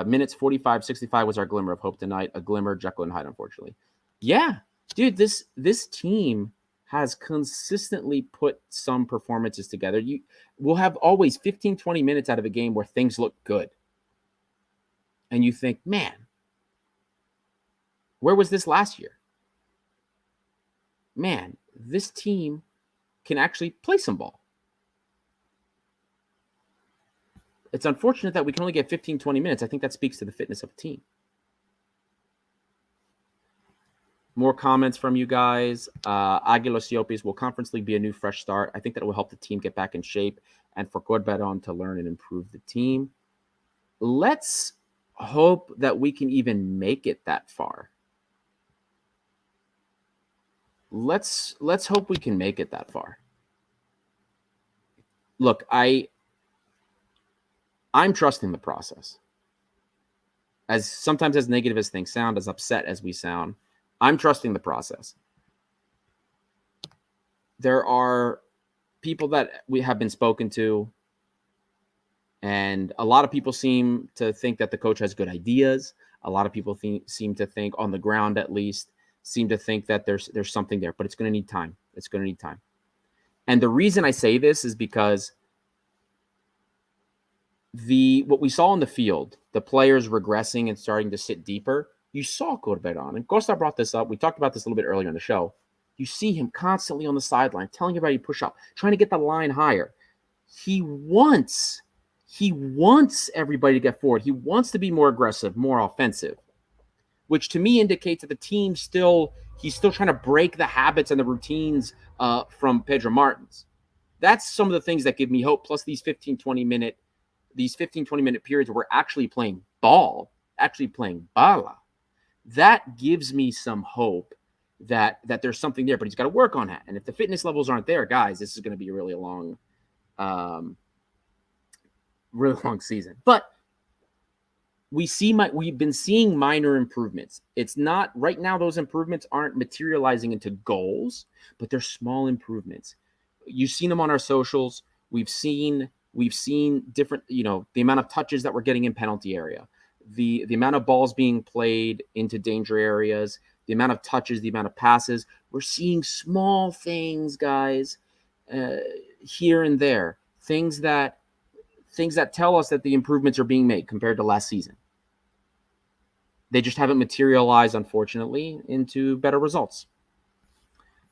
minutes 45, 65 was our glimmer of hope tonight. A glimmer, Jekyll and Hyde, unfortunately. Yeah, dude, this team has consistently put some performances together. We'll have always 15, 20 minutes out of a game where things look good. And you think, man, where was this last year? Man, this team can actually play some ball. It's unfortunate that we can only get 15, 20 minutes. I think that speaks to the fitness of a team. More comments from you guys. Agilos Siopis, will Conference League be a new fresh start? I think that will help the team get back in shape and for Corberan to learn and improve the team. Let's hope that we can even make it that far. Let's hope we can make it that far. Look, I'm trusting the process. As sometimes as negative as things sound, as upset as we sound, I'm trusting the process. There are people that we have been spoken to, and a lot of people seem to think that the coach has good ideas. A lot of people seem to think, on the ground at least, seem to think that there's something there, but it's going to need time. It's going to need time. And the reason I say this is because what we saw on the field, the players regressing and starting to sit deeper, you saw Corberan. And Costa brought this up. We talked about this a little bit earlier in the show. You see him constantly on the sideline, telling everybody to push up, trying to get the line higher. He wants everybody to get forward. He wants to be more aggressive, more offensive, which to me indicates that the team he's still trying to break the habits and the routines from Pedro Martins. That's some of the things that give me hope. Plus these 15-20 minute periods where we're actually playing ball, actually playing bala. That gives me some hope that there's something there, but he's got to work on that. And if the fitness levels aren't there, guys, this is going to be a really long season. But we've been seeing minor improvements. It's not right now, those improvements aren't materializing into goals, but they're small improvements. You've seen them on our socials. We've seen different, the amount of touches that we're getting in penalty area, the amount of balls being played into danger areas, the amount of touches, the amount of passes. We're seeing small things, guys, here and there, things that tell us that the improvements are being made compared to last season. They just haven't materialized, unfortunately, into better results.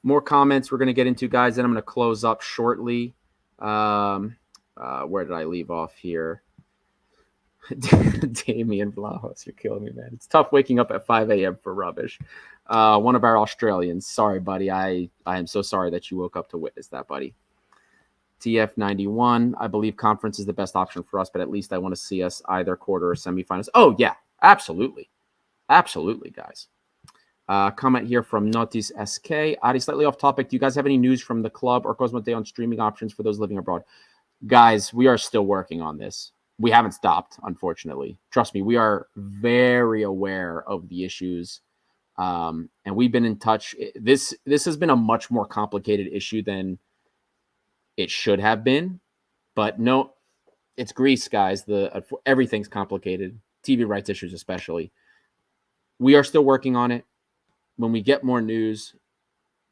More comments we're going to get into, guys, then I'm going to close up shortly. Where did I leave off here? Damian Vlahos, you're killing me, man. It's tough waking up at 5 a.m. for rubbish. One of our Australians. Sorry, buddy. I am so sorry that you woke up to witness that, buddy. TF91, I believe conference is the best option for us, but at least I want to see us either quarter or semifinals. Oh, yeah, absolutely. Absolutely, guys. Comment here from Notis SK. Adi, slightly off topic. Do you guys have any news from the club or Cosmote on streaming options for those living abroad? Guys, we are still working on this. We haven't stopped, unfortunately. Trust me, we are very aware of the issues. And we've been in touch. This has been a much more complicated issue than it should have been. But no, it's Greece, guys. Everything's complicated. TV rights issues especially. We are still working on it. When we get more news,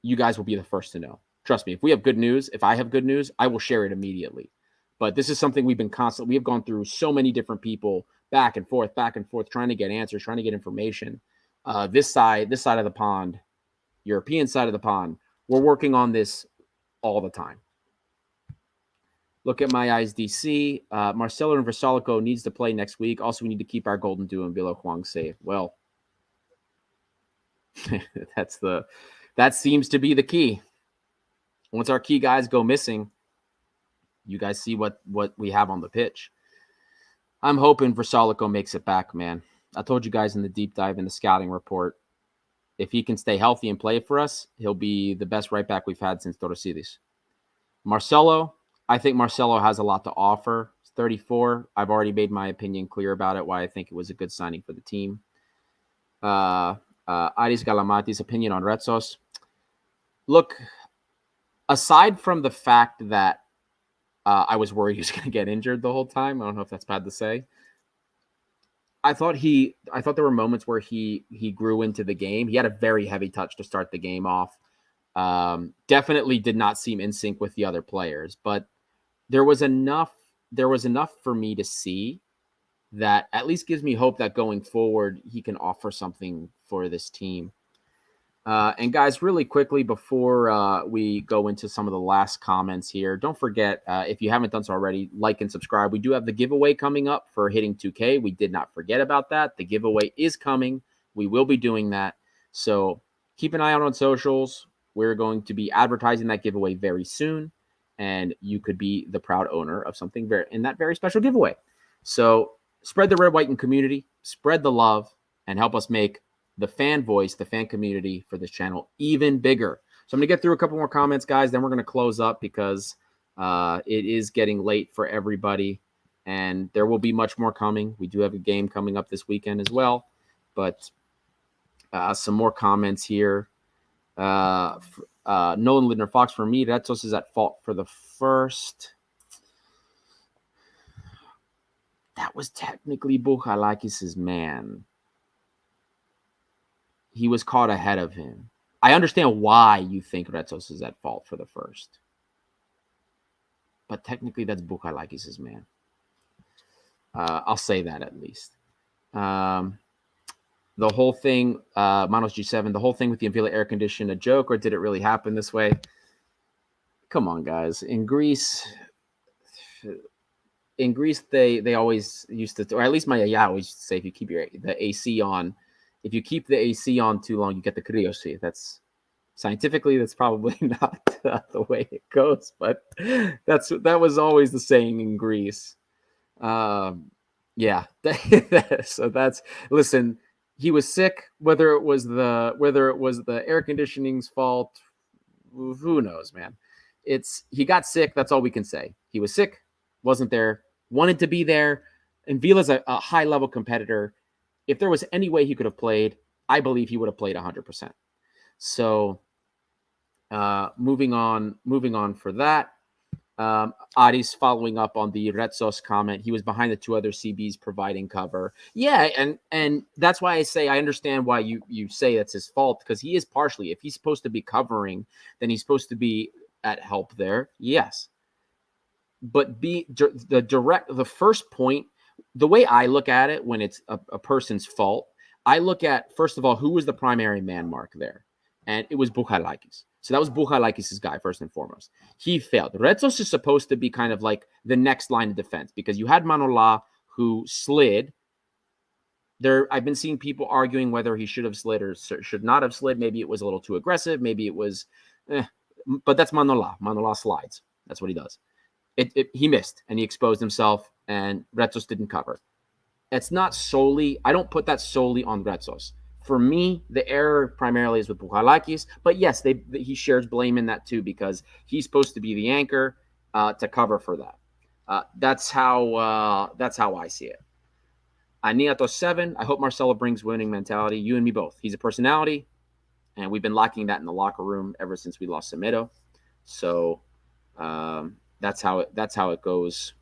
you guys will be the first to know. Trust me, if we have good news, if I have good news, I will share it immediately. But this is something we have gone through so many different people back and forth, trying to get answers, trying to get information. This side of the pond, European side of the pond, we're working on this all the time. Look at my eyes, DC. Marcelo and Versalico needs to play next week. Also, we need to keep our golden duo and Bilo Huang safe. Well, that seems to be the key. Once our key guys go missing, you guys see what we have on the pitch. I'm hoping Versalico makes it back, man. I told you guys in the deep dive in the scouting report, if he can stay healthy and play for us, he'll be the best right back we've had since Torosidis. Marcelo, I think Marcelo has a lot to offer. He's 34. I've already made my opinion clear about it, why I think it was a good signing for the team. Aris Galamati's opinion on Retsos. Look, aside from the fact that I was worried he was going to get injured the whole time, I don't know if that's bad to say. I thought there were moments where he grew into the game. He had a very heavy touch to start the game off. Definitely did not seem in sync with the other players, but there was enough for me to see that at least gives me hope that going forward he can offer something for this team. And guys, really quickly before we go into some of the last comments here, don't forget, if you haven't done so already, like and subscribe. We do have the giveaway coming up for hitting 2K. We did not forget about that. The giveaway is coming. We will be doing that. So keep an eye out on socials. We're going to be advertising that giveaway very soon, and you could be the proud owner of something in that very special giveaway. So spread the red, white, and community, spread the love, and help us make the fan voice, the fan community for this channel even bigger. So I'm going to get through a couple more comments, guys. Then we're going to close up because it is getting late for everybody, and there will be much more coming. We do have a game coming up this weekend as well, but some more comments here. Nolan Lidner Fox, for me, Retsos is at fault for the first. That was technically Bouchalakis' man. He was caught ahead of him. I understand why you think Retsos is at fault for the first. But technically, that's Bouchalakis' man. I'll say that at least. The whole thing, Manos G7, the whole thing with the Avila air condition, a joke, or did it really happen this way? Come on, guys. In Greece, they always used to, or at least my Yaya always used to say, if you keep the AC on, if you keep the AC on too long, you get the kriosi. That's scientifically, that's probably not the way it goes, but that was always the saying in Greece. Yeah. So listen, he was sick, whether it was the air conditioning's fault, who knows, man. He got sick. That's all we can say. He was sick, wasn't there, wanted to be there. And Vila's a high level competitor. If there was any way he could have played, I believe he would have played 100%. So moving on for that. Aris following up on the Retsos comment. He was behind the two other CBs providing cover. Yeah, and that's why I say I understand why you say that's his fault, because he is partially. If he's supposed to be covering, then he's supposed to be at help there. Yes. But the first point, the way I look at it when it's a person's fault, I look at, first of all, who was the primary man mark there? And it was Bouchalakis. So that was Bouchalakis' guy, first and foremost. He failed. Retsos is supposed to be kind of like the next line of defense, because you had Manola, who slid. I've been seeing people arguing whether he should have slid or should not have slid. Maybe it was a little too aggressive. Maybe it was, but that's Manola. Manola slides. That's what he does. He missed, and he exposed himself, and Retsos didn't cover. It's not solely, I don't put that solely on Retsos. For me, the error primarily is with Bouchalakis, but yes, he shares blame in that too, because he's supposed to be the anchor to cover for that. That's how I see it. Aniato 7, I hope Marcelo brings winning mentality. You and me both. He's a personality, and we've been lacking that in the locker room ever since we lost Semedo. So that's how it goes.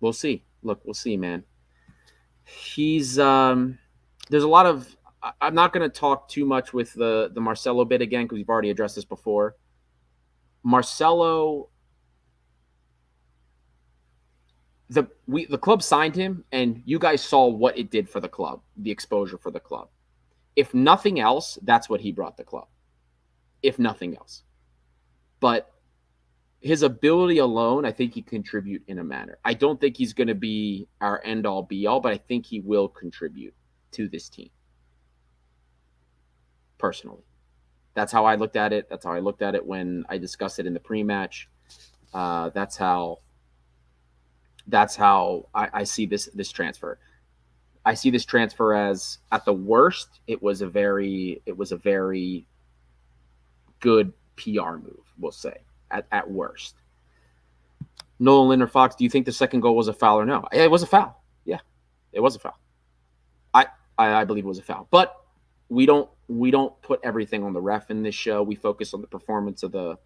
We'll see. Look, we'll see, man. He's there's a lot of, I'm not going to talk too much with the Marcelo bit again, because we've already addressed this before. Marcelo, the club signed him, and you guys saw what it did for the club, the exposure for the club. If nothing else, that's what he brought the club. If nothing else. But his ability alone, I think he contribute in a manner. I don't think he's going to be our end-all, be-all, but I think he will contribute to this team. Personally. That's how I looked at it. That's how I looked at it when I discussed it in the pre-match. That's how I see this transfer. I see this transfer as, at the worst, it was a very good PR move, we'll say, at worst. Nolan Linder Fox, do you think the second goal was a foul or no? It was a foul. Yeah, it was a foul. I believe it was a foul. But we don't put everything on the ref in this show. We focus on the performance of the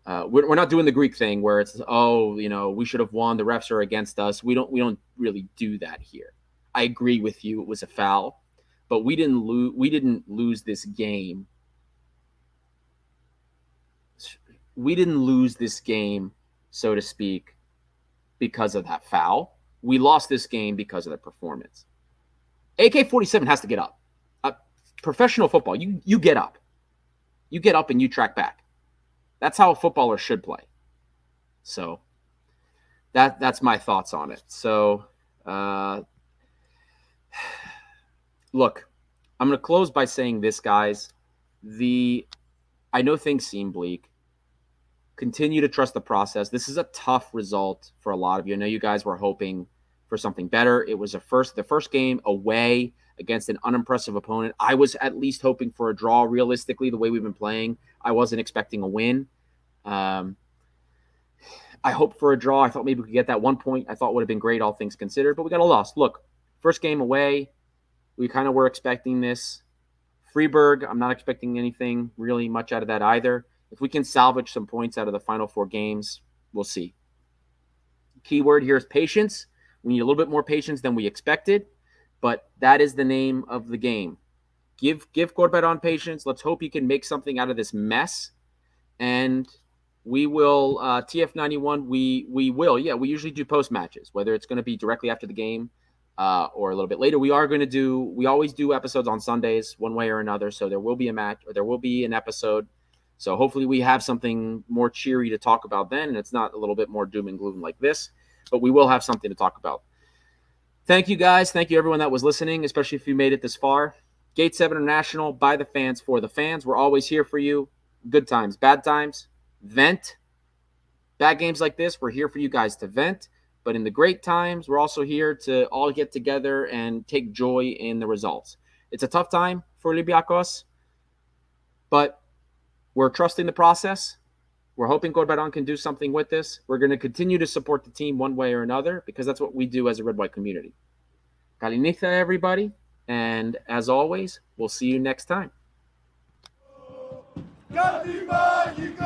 we're not doing the Greek thing where it's, we should have won, the refs are against us. We don't really do that here. I agree with you, it was a foul, but we didn't lose this game. We didn't lose this game, so to speak, because of that foul. We lost this game because of the performance. AK-47 has to get up. Professional football, you get up. You get up and you track back. That's how a footballer should play. So that's my thoughts on it. So look, I'm going to close by saying this, guys. I know things seem bleak. Continue to trust the process. This is a tough result for a lot of you. I know you guys were hoping for something better. It was the first game away against an unimpressive opponent. I was at least hoping for a draw. Realistically, the way we've been playing, I wasn't expecting a win. I hoped for a draw. I thought maybe we could get that 1 point. I thought would have been great, all things considered, but we got a loss. Look, first game away, we kind of were expecting this. Freiburg, I'm not expecting anything really much out of that either. If we can salvage some points out of the final 4 games, we'll see. Keyword here is patience. We need a little bit more patience than we expected, but that is the name of the game. Give Corberan patience. Let's hope he can make something out of this mess. And we will TF91. We will. Yeah, we usually do post matches, whether it's going to be directly after the game or a little bit later. We always do episodes on Sundays, one way or another. So there will be a match, or there will be an episode. So hopefully we have something more cheery to talk about then, and it's not a little bit more doom and gloom like this. But we will have something to talk about. Thank you, guys. Thank you, everyone that was listening, especially if you made it this far. Gate 7 International, by the fans, for the fans. We're always here for you. Good times, bad times. Vent. Bad games like this, we're here for you guys to vent. But in the great times, we're also here to all get together and take joy in the results. It's a tough time for Olympiakos, but we're trusting the process. We're hoping Corbaran can do something with this. We're going to continue to support the team one way or another because that's what we do as a red-white community. Kalinicha, everybody. And as always, we'll see you next time. Mágico,